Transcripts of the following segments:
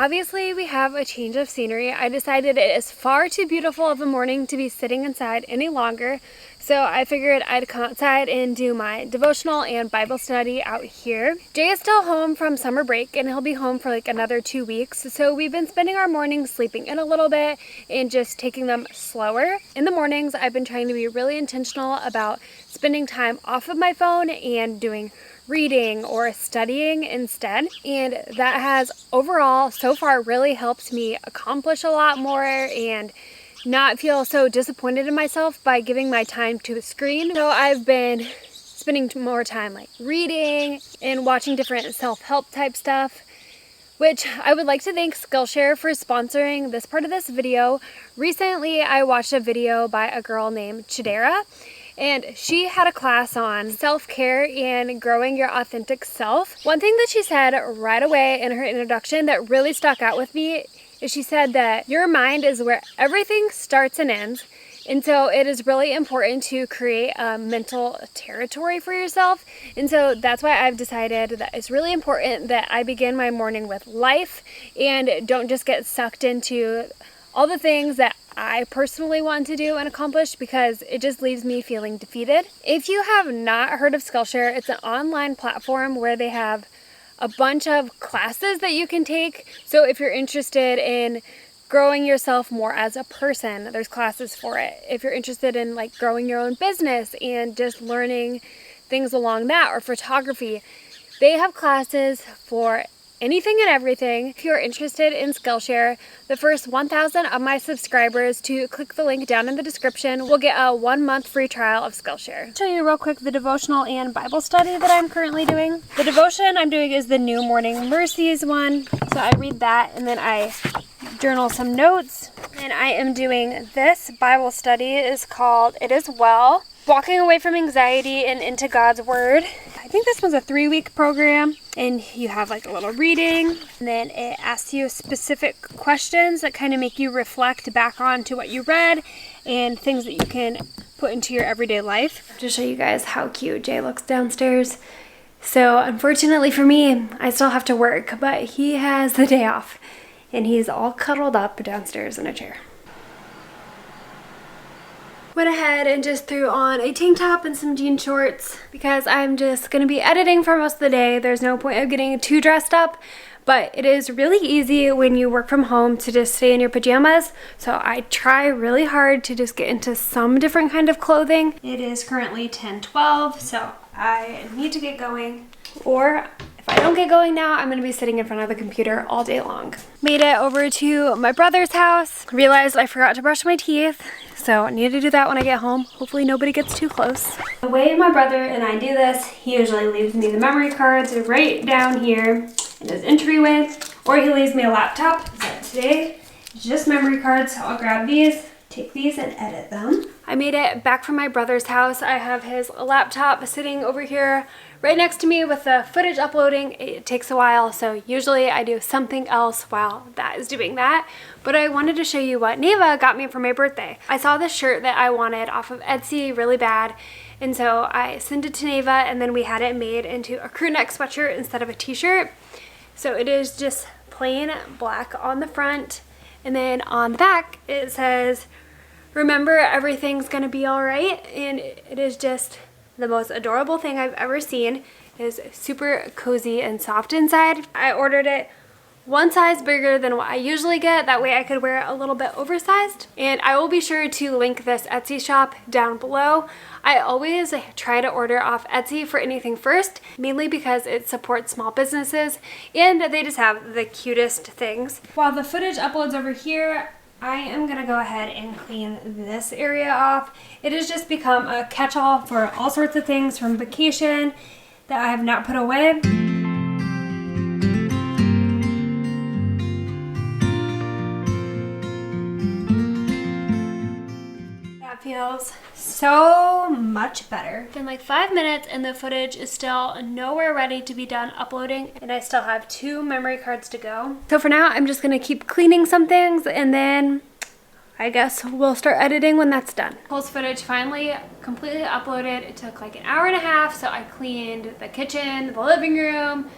obviously we have a change of scenery. I decided it is far too beautiful of a morning to be sitting inside any longer. So I figured I'd come outside and do my devotional and Bible study out here. Jay is still home from summer break and he'll be home for like another 2 weeks. So we've been spending our mornings sleeping in a little bit and just taking them slower. In the mornings, I've been trying to be really intentional about spending time off of my phone and doing reading or studying instead, and that has overall so far really helped me accomplish a lot more and not feel so disappointed in myself by giving my time to a screen. So I've been spending more time like reading and watching different self-help type stuff, which I would like to thank Skillshare for sponsoring this part of this video. Recently I watched a video by a girl named Chidera, and she had a class on self-care and growing your authentic self. One thing that she said right away in her introduction that really stuck out with me is she said that your mind is where everything starts and ends. And so it is really important to create a mental territory for yourself. And so that's why I've decided that it's really important that I begin my morning with life and don't just get sucked into all the things that I personally want to do and accomplish, because it just leaves me feeling defeated. If you have not heard of Skillshare, it's an online platform where they have a bunch of classes that you can take. So if you're interested in growing yourself more as a person, there's classes for it. If you're interested in like growing your own business and just learning things along that, or photography, they have classes for anything and everything. If you're interested in Skillshare, the first 1,000 of my subscribers to click the link down in the description will get a 1-month free trial of Skillshare. I'll show you real quick the devotional and Bible study that I'm currently doing. The devotion I'm doing is the New Morning Mercies one. So I read that and then I journal some notes. And I am doing this Bible study. It is called It Is Well, Walking Away from Anxiety and Into God's Word. I think this was a 3-week program, and you have like a little reading, and then it asks you specific questions that kind of make you reflect back on to what you read and things that you can put into your everyday life. To show you guys how cute Jay looks downstairs. So unfortunately for me, I still have to work, but he has the day off and he's all cuddled up downstairs in a chair. Went ahead and just threw on a tank top and some jean shorts because I'm just going to be editing for most of the day. There's no point of getting too dressed up, but it is really easy when you work from home to just stay in your pajamas. So I try really hard to just get into some different kind of clothing. It is currently 10:12, so I need to get going, or if I don't get going now, I'm going to be sitting in front of the computer all day long. Made it over to my brother's house. Realized I forgot to brush my teeth, so I need to do that when I get home. Hopefully nobody gets too close. The way my brother and I do this, he usually leaves me the memory cards right down here in his entryway, or he leaves me a laptop. But today, it's just memory cards, so I'll grab these, take these, and edit them. I made it back from my brother's house. I have his laptop sitting over here right next to me with the footage uploading. It takes a while, so usually I do something else while that is doing that. But I wanted to show you what Neva got me for my birthday. I saw this shirt that I wanted off of Etsy really bad, and so I sent it to Neva, and then we had it made into a crew neck sweatshirt instead of a t-shirt. So it is just plain black on the front, and then on the back it says, "Remember, everything's gonna be all right," and it is just the most adorable thing I've ever seen. It is super cozy and soft inside. I ordered it one size bigger than what I usually get. That way I could wear it a little bit oversized. And I will be sure to link this Etsy shop down below. I always try to order off Etsy for anything first, mainly because it supports small businesses and they just have the cutest things. While the footage uploads over here, I am gonna go ahead and clean this area off. It has just become a catch-all for all sorts of things from vacation that I have not put away. That feels so much better. It's been like 5 minutes and the footage is still nowhere ready to be done uploading, and I still have 2 memory cards to go. So for now, I'm just gonna keep cleaning some things, and then I guess we'll start editing when that's done. Cole's footage finally completely uploaded. It took like an hour and a half, so I cleaned the kitchen, the living room,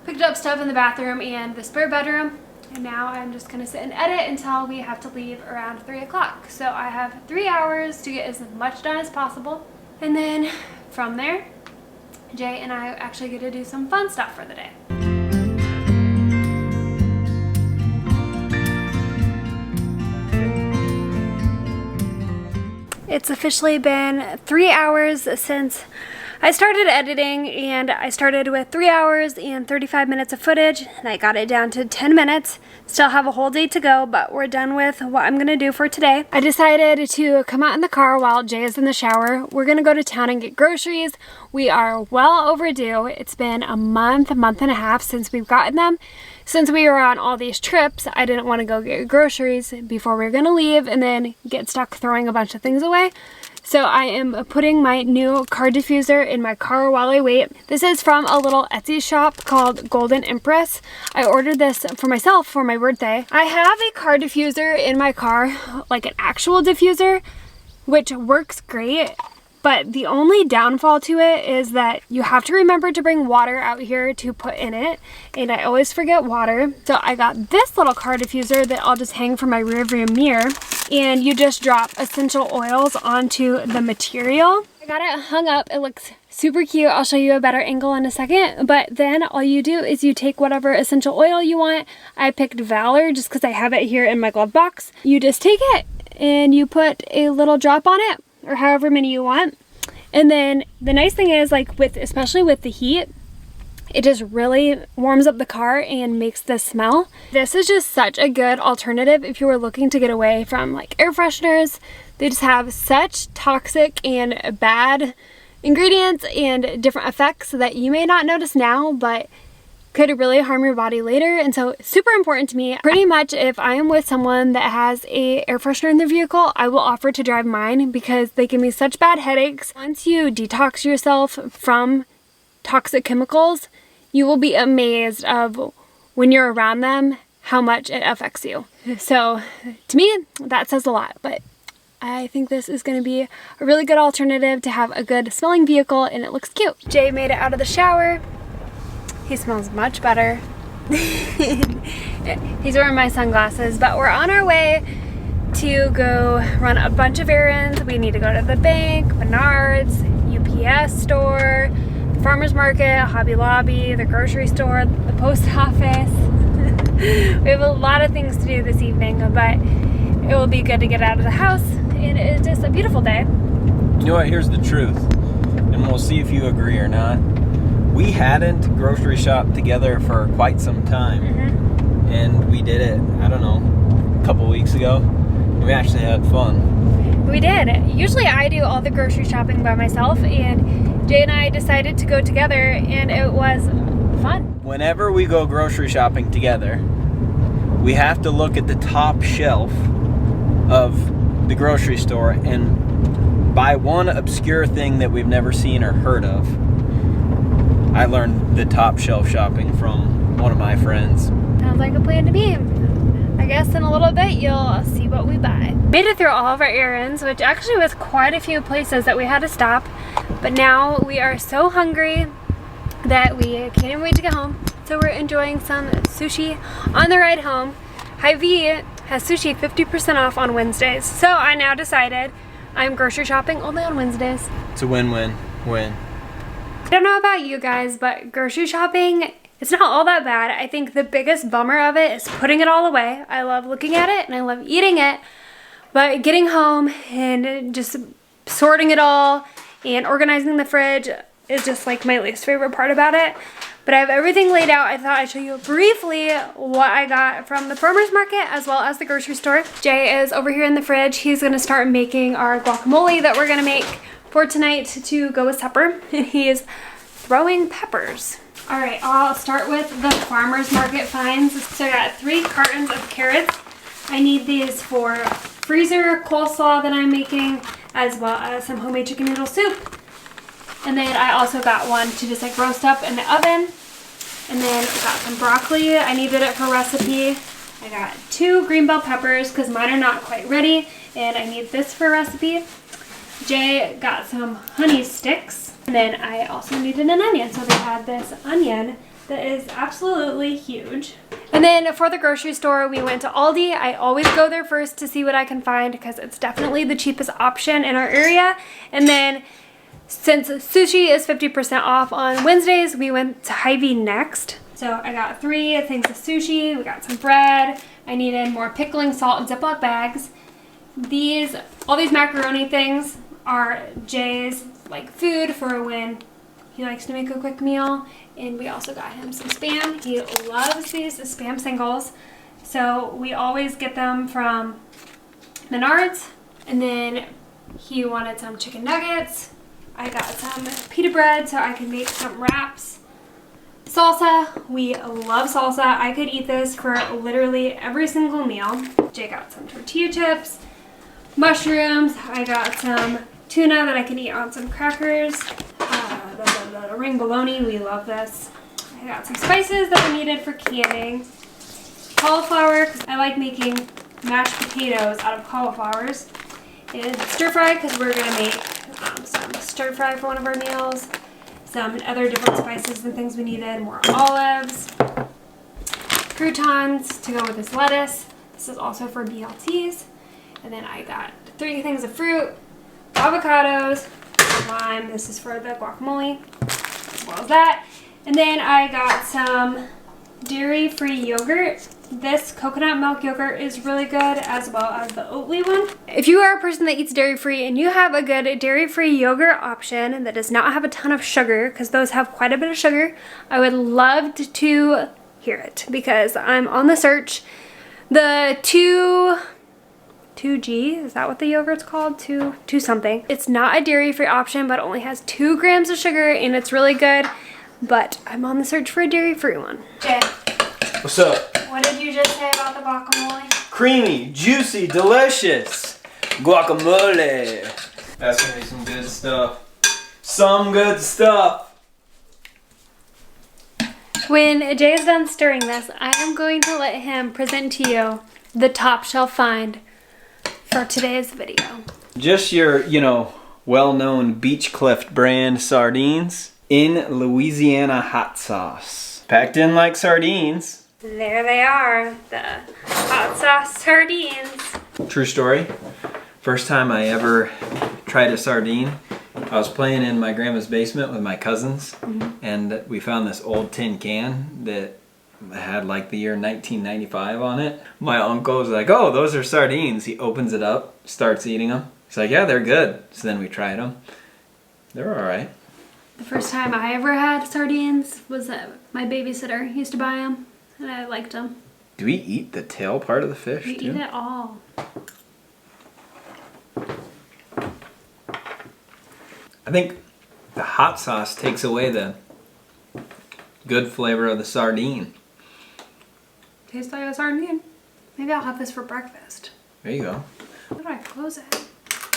picked up stuff in the bathroom and the spare bedroom, And now I'm just gonna sit and edit until we have to leave around 3 o'clock. So I have 3 hours to get as much done as possible. And then from there, Jay and I actually get to do some fun stuff for the day. It's officially been 3 hours since I started editing, and I started with 3 hours and 35 minutes of footage, and I got it down to 10 minutes. Still have a whole day to go, but we're done with what I'm gonna do for today. I decided to come out in the car while Jay is in the shower. We're gonna go to town and get groceries. We are well overdue. It's been a month and a half since we've gotten them. Since we were on all these trips, I didn't want to go get groceries before we were gonna leave and then get stuck throwing a bunch of things away. So I am putting my new car diffuser in my car while I wait. This is from a little Etsy shop called Golden Empress. I ordered this for myself for my birthday. I have a car diffuser in my car, like an actual diffuser, which works great. But the only downfall to it is that you have to remember to bring water out here to put in it, and I always forget water. So I got this little car diffuser that I'll just hang from my rearview mirror, and you just drop essential oils onto the material. I got it hung up. It looks super cute. I'll show you a better angle in a second, but then all you do is you take whatever essential oil you want. I picked Valor just because I have it here in my glove box. You just take it and you put a little drop on it, or however many you want. And then the nice thing is, like, especially with the heat, it just really warms up the car and makes this smell. This is just such a good alternative if you were looking to get away from like air fresheners. They just have such toxic and bad ingredients and different effects that you may not notice now, but could really harm your body later. And so super important to me. Pretty much if I am with someone that has a air freshener in their vehicle, I will offer to drive mine because they give me such bad headaches. Once you detox yourself from toxic chemicals, you will be amazed of when you're around them how much it affects you. So to me, that says a lot, but I think this is going to be a really good alternative to have a good smelling vehicle, and it looks cute. Jay made it out of the shower. He smells much better. He's wearing my sunglasses, but we're on our way to go run a bunch of errands. We need to go to the bank, Menards, UPS store, the farmer's market, Hobby Lobby, the grocery store, the post office. We have a lot of things to do this evening, but it will be good to get out of the house, and it is just a beautiful day. You know what? Here's the truth, and we'll see if you agree or not. We hadn't grocery shopped together for quite some time, and we did it, I don't know, a couple weeks ago. We actually had fun. We did. Usually I do all the grocery shopping by myself, and Jay and I decided to go together, and it was fun. Whenever we go grocery shopping together, we have to look at the top shelf of the grocery store and buy one obscure thing that we've never seen or heard of. I learned the top shelf shopping from one of my friends. Sounds like a plan to me. I guess in a little bit you'll see what we buy. Made it through all of our errands, which actually was quite a few places that we had to stop. But now we are so hungry that we can't even wait to get home. So we're enjoying some sushi on the ride home. Hy-Vee has sushi 50% off on Wednesdays. So I now decided I'm grocery shopping only on Wednesdays. It's a win-win-win. I don't know about you guys, but grocery shopping, it's not all that bad. I think the biggest bummer of it is putting it all away. I love looking at it and I love eating it, but getting home and just sorting it all and organizing the fridge is just like my least favorite part about it. But I have everything laid out. I thought I'd show you briefly what I got from the farmer's market as well as the grocery store. Jay is over here in the fridge. He's gonna start making our guacamole that we're gonna make for tonight to go with supper, and he is throwing peppers. All right, I'll start with the farmer's market finds. So I got 3 cartons of carrots. I need these for freezer coleslaw that I'm making, as well as some homemade chicken noodle soup. And then I also got one to just like roast up in the oven. And then I got some broccoli. I needed it for recipe. I got 2 green bell peppers because mine are not quite ready, and I need this for recipe. Jay got some honey sticks, and then I also needed an onion, so they had this onion that is absolutely huge. And then for the grocery store, we went to Aldi. I always go there first to see what I can find because it's definitely the cheapest option in our area. And then since sushi is 50% off on Wednesdays, we went to Hy-Vee next. So I got 3 things of sushi, we got some bread, I needed more pickling salt in Ziploc bags. All these macaroni things are Jay's like food for when he likes to make a quick meal. And we also got him some Spam. He loves these Spam singles. So we always get them from Menards. And then he wanted some chicken nuggets. I got some pita bread so I can make some wraps. Salsa. We love salsa. I could eat this for literally every single meal. Jay got some tortilla chips, mushrooms. I got some tuna that I can eat on some crackers. The ring bologna. We love this. I got some spices that I needed for canning. Cauliflower, because I like making mashed potatoes out of cauliflowers. And stir fry, because we're going to make some stir fry for one of our meals. Some other different spices and things we needed. More olives. Croutons to go with this lettuce. This is also for BLTs. And then I got 3 things of fruit. Avocados. Lime. This is for the guacamole. As well as that. And then I got some dairy-free yogurt. This coconut milk yogurt is really good, as well as the Oatly one. If you are a person that eats dairy-free and you have a good dairy-free yogurt option that does not have a ton of sugar, because those have quite a bit of sugar, I would love to hear it, because I'm on the search. The 2G, is that what the yogurt's called? 2 something. It's not a dairy-free option, but only has 2 grams of sugar, and it's really good. But I'm on the search for a dairy-free one. Jay. What's up? What did you just say about the guacamole? Creamy, juicy, delicious. Guacamole. That's gonna be some good stuff. Some good stuff. When Jay is done stirring this, I am going to let him present to you the top shelf find for today's video. Just your, well-known Beach Cliff brand sardines in Louisiana hot sauce. Packed in like sardines. There they are, the hot sauce sardines. True story. First time I ever tried a sardine, I was playing in my grandma's basement with my cousins, and we found this old tin can that had like the year 1995 on it. My uncle was like, "Oh, those are sardines." He opens it up, starts eating them. He's like, "Yeah, they're good." So then we tried them. They were all right. The first time I ever had sardines was my babysitter used to buy them. And I liked them. Do we eat the tail part of the fish We too? eat it all. I think the hot sauce takes away the good flavor of the sardine. Tastes like a sardine. Maybe I'll have this for breakfast. There you go. How do I close it?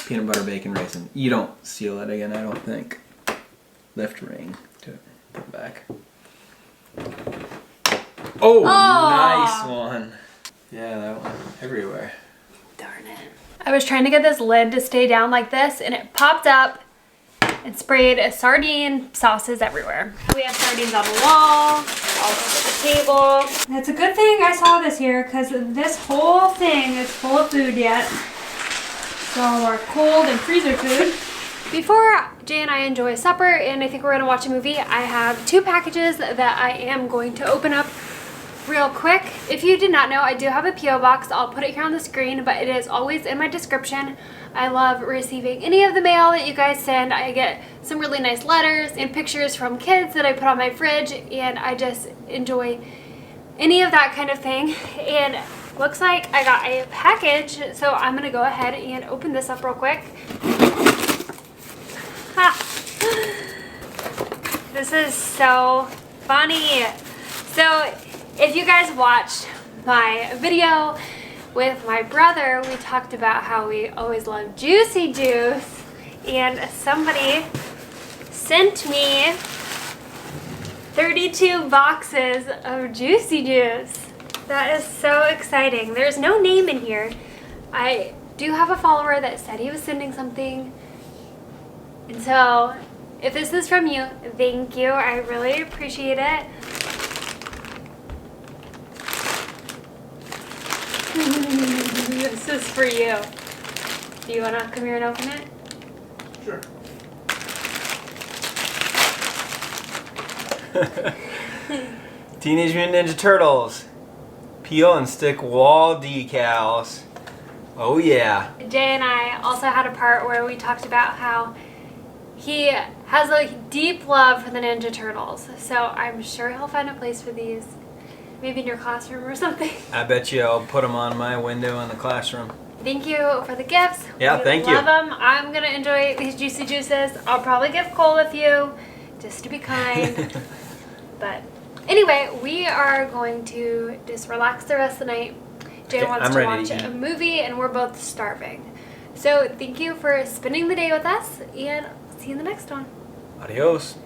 Peanut butter bacon raisin. You don't seal it again, I don't think. Lift ring to put back. Oh, nice one. Yeah, that one. Everywhere. Darn it. I was trying to get this lid to stay down like this, and it popped up and sprayed sardine sauces everywhere. We have sardines on the wall, all over the table. And it's a good thing I saw this here, because this whole thing is full of food yet. So our cold and freezer food. Before Jay and I enjoy supper, and I think we're gonna watch a movie, I have 2 packages that I am going to open up real quick. If you did not know, I do have a P.O. box. I'll put it here on the screen, but it is always in my description. I love receiving any of the mail that you guys send. I get some really nice letters and pictures from kids that I put on my fridge, and I just enjoy any of that kind of thing. And looks like I got a package, so I'm gonna go ahead and open this up real quick. Ha! This is so funny. So if you guys watched my video with my brother, we talked about how we always love Juicy Juice, and somebody sent me 32 boxes of Juicy Juice. That is so exciting. There's no name in here. I do have a follower that said he was sending something, and so if this is from you, thank you. I really appreciate it. This is for you. Do you want to come here and open it? Sure. Teenage Mutant Ninja Turtles. Peel and stick wall decals. Oh yeah. Jay and I also had a part where we talked about how he has a deep love for the Ninja Turtles. So I'm sure he'll find a place for these. Maybe in your classroom or something. I bet you I'll put them on my window in the classroom. Thank you for the gifts. Yeah, thank you. Love them. I'm going to enjoy these juicy juices. I'll probably give Cole a few just to be kind. But anyway, we are going to just relax the rest of the night. Jay Okay, wants I'm to ready watch to eat. a movie and we're both starving. So thank you for spending the day with us and see you in the next one. Adios.